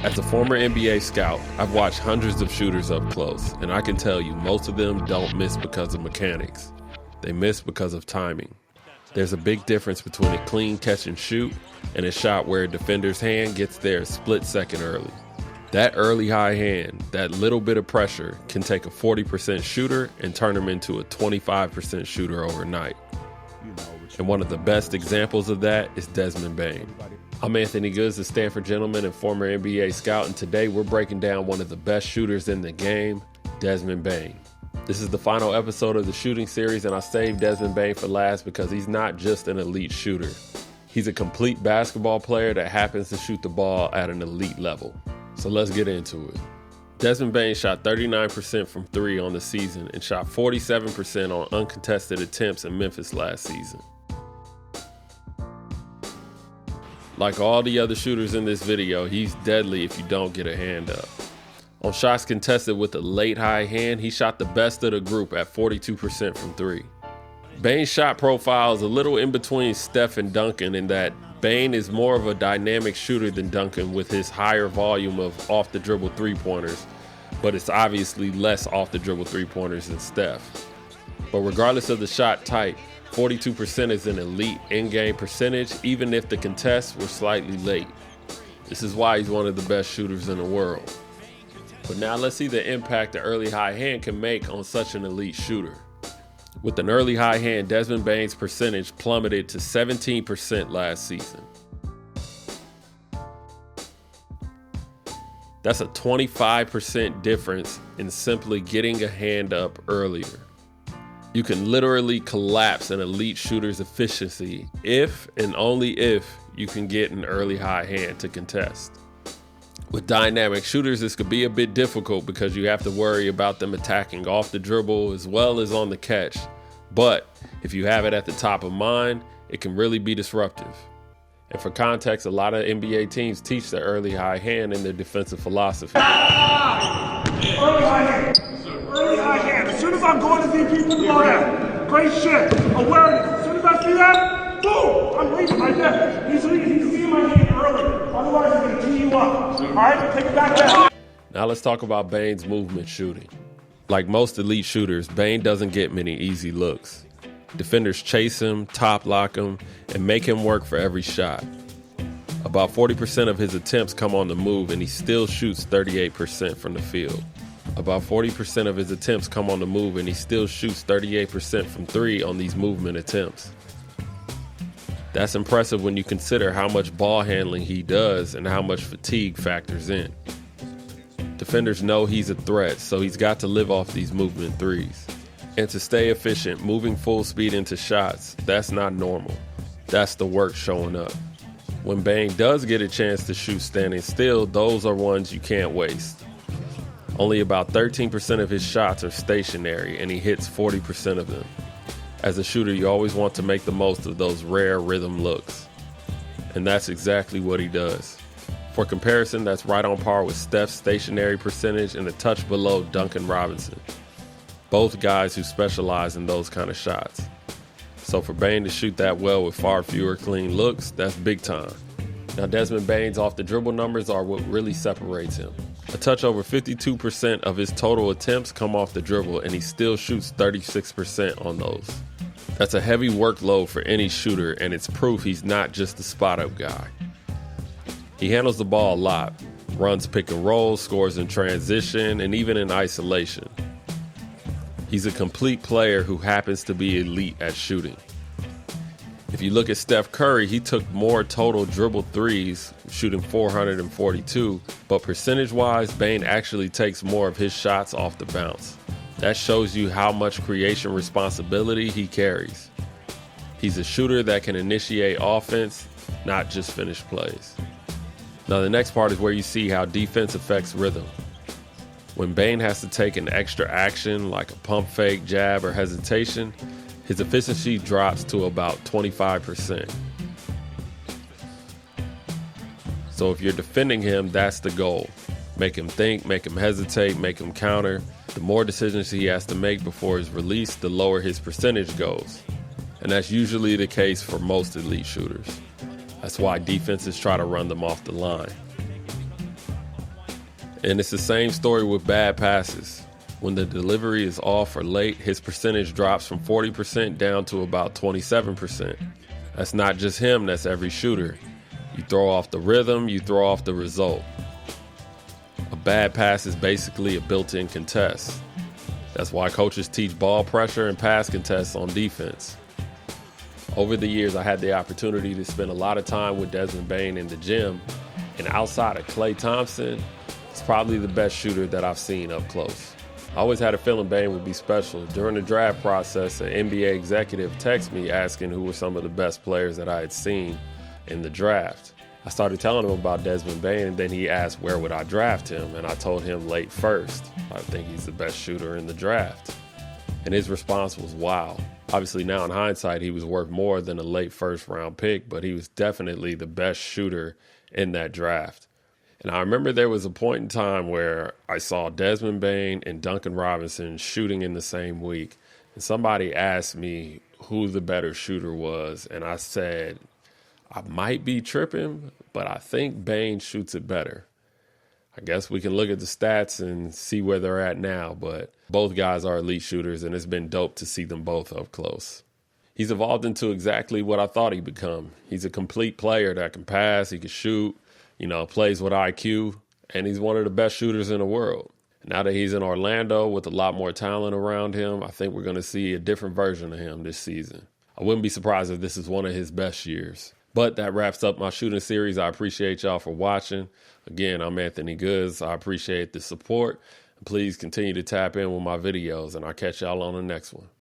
As a former NBA scout, I've watched hundreds of shooters up close, and I can tell you most of them don't miss because of mechanics. They miss because of timing. There's a big difference between a clean catch and shoot and a shot where a defender's hand gets there a split second early. That early high hand, that little bit of pressure, can take a 40% shooter and turn him into a 25% shooter overnight. And one of the best examples of that is Desmond Bane. I'm Anthony Goods, the Stanford gentleman and former NBA scout, and today we're breaking down one of the best shooters in the game, Desmond Bane. This is the final episode of the shooting series, and I saved Desmond Bane for last because he's not just an elite shooter. He's a complete basketball player that happens to shoot the ball at an elite level. So let's get into it. Desmond Bane shot 39% from three on the season and shot 47% on uncontested attempts in Memphis last season. Like all the other shooters in this video, he's deadly if you don't get a hand up. On shots contested with a late high hand, he shot the best of the group at 42% from three. Bane's shot profile is a little in between Steph and Duncan in that Bane is more of a dynamic shooter than Duncan with his higher volume of off-the-dribble three-pointers, but it's obviously less off-the-dribble three-pointers than Steph. But regardless of the shot type, 42% is an elite in-game percentage, even if the contests were slightly late. This is why he's one of the best shooters in the world. But now let's see the impact the early high hand can make on such an elite shooter. With an early high hand, Desmond Bane's percentage plummeted to 17% last season. That's a 25% difference in simply getting a hand up earlier. You can literally collapse an elite shooter's efficiency if and only if you can get an early high hand to contest. With dynamic shooters, this could be a bit difficult because you have to worry about them attacking off the dribble as well as on the catch. But if you have it at the top of mind, it can really be disruptive. And for context, a lot of NBA teams teach the early high hand in their defensive philosophy. Early high hand. Early high hand. As soon as I'm going to VP, put the ball down. Great shit. Awareness. As soon as I see that, boom! I'm leaving right there. He's seeing my hand early. Otherwise, he's going to tee you up. All right? Take it back down. Now let's talk about Bane's movement shooting. Like most elite shooters, Bane doesn't get many easy looks. Defenders chase him, top lock him, and make him work for every shot. About 40% of his attempts come on the move, and he still shoots 38% from the field. About 40% of his attempts come on the move, and he still shoots 38% from three on these movement attempts. That's impressive when you consider how much ball handling he does and how much fatigue factors in. Defenders know he's a threat, so he's got to live off these movement threes. And to stay efficient, moving full speed into shots, that's not normal. That's the work showing up. When Bane does get a chance to shoot standing still, those are ones you can't waste. Only about 13% of his shots are stationary, and he hits 40% of them. As a shooter, you always want to make the most of those rare rhythm looks. And that's exactly what he does. For comparison, that's right on par with Steph's stationary percentage and a touch below Duncan Robinson. Both guys who specialize in those kind of shots. So for Bane to shoot that well with far fewer clean looks, that's big time. Now Desmond Bane's off the dribble numbers are what really separates him. A touch over 52% of his total attempts come off the dribble, and he still shoots 36% on those. That's a heavy workload for any shooter, and it's proof he's not just a spot-up guy. He handles the ball a lot, runs pick and roll, scores in transition, and even in isolation. He's a complete player who happens to be elite at shooting. If you look at Steph Curry, he took more total dribble threes, shooting 442, but percentage-wise, Bane actually takes more of his shots off the bounce. That shows you how much creation responsibility he carries. He's a shooter that can initiate offense, not just finish plays. Now the next part is where you see how defense affects rhythm. When Bane has to take an extra action like a pump fake, jab, or hesitation, his efficiency drops to about 25%. So if you're defending him, that's the goal. Make him think, make him hesitate, make him counter. The more decisions he has to make before his release, the lower his percentage goes. And that's usually the case for most elite shooters. That's why defenses try to run them off the line. And it's the same story with bad passes. When the delivery is off or late, his percentage drops from 40% down to about 27%. That's not just him, that's every shooter. You throw off the rhythm, you throw off the result. A bad pass is basically a built-in contest. That's why coaches teach ball pressure and pass contests on defense. Over the years, I had the opportunity to spend a lot of time with Desmond Bane in the gym, and outside of Klay Thompson, he's probably the best shooter that I've seen up close. I always had a feeling Bane would be special. During the draft process, an NBA executive texted me asking who were some of the best players that I had seen in the draft. I started telling him about Desmond Bane, and then he asked where would I draft him, and I told him late first. I think he's the best shooter in the draft. And his response was, wow. Obviously now in hindsight, he was worth more than a late first round pick, but he was definitely the best shooter in that draft. And I remember there was a point in time where I saw Desmond Bane and Duncan Robinson shooting in the same week. And somebody asked me who the better shooter was. And I said, I might be tripping, but I think Bane shoots it better. I guess we can look at the stats and see where they're at now, but both guys are elite shooters, and it's been dope to see them both up close. He's evolved into exactly what I thought he'd become. He's a complete player that can pass, he can shoot, plays with IQ, and he's one of the best shooters in the world. Now that he's in Orlando with a lot more talent around him, I think we're going to see a different version of him this season. I wouldn't be surprised if this is one of his best years. But that wraps up my shooting series. I appreciate y'all for watching. Again, I'm Anthony Goods. I appreciate the support. Please continue to tap in with my videos, and I'll catch y'all on the next one.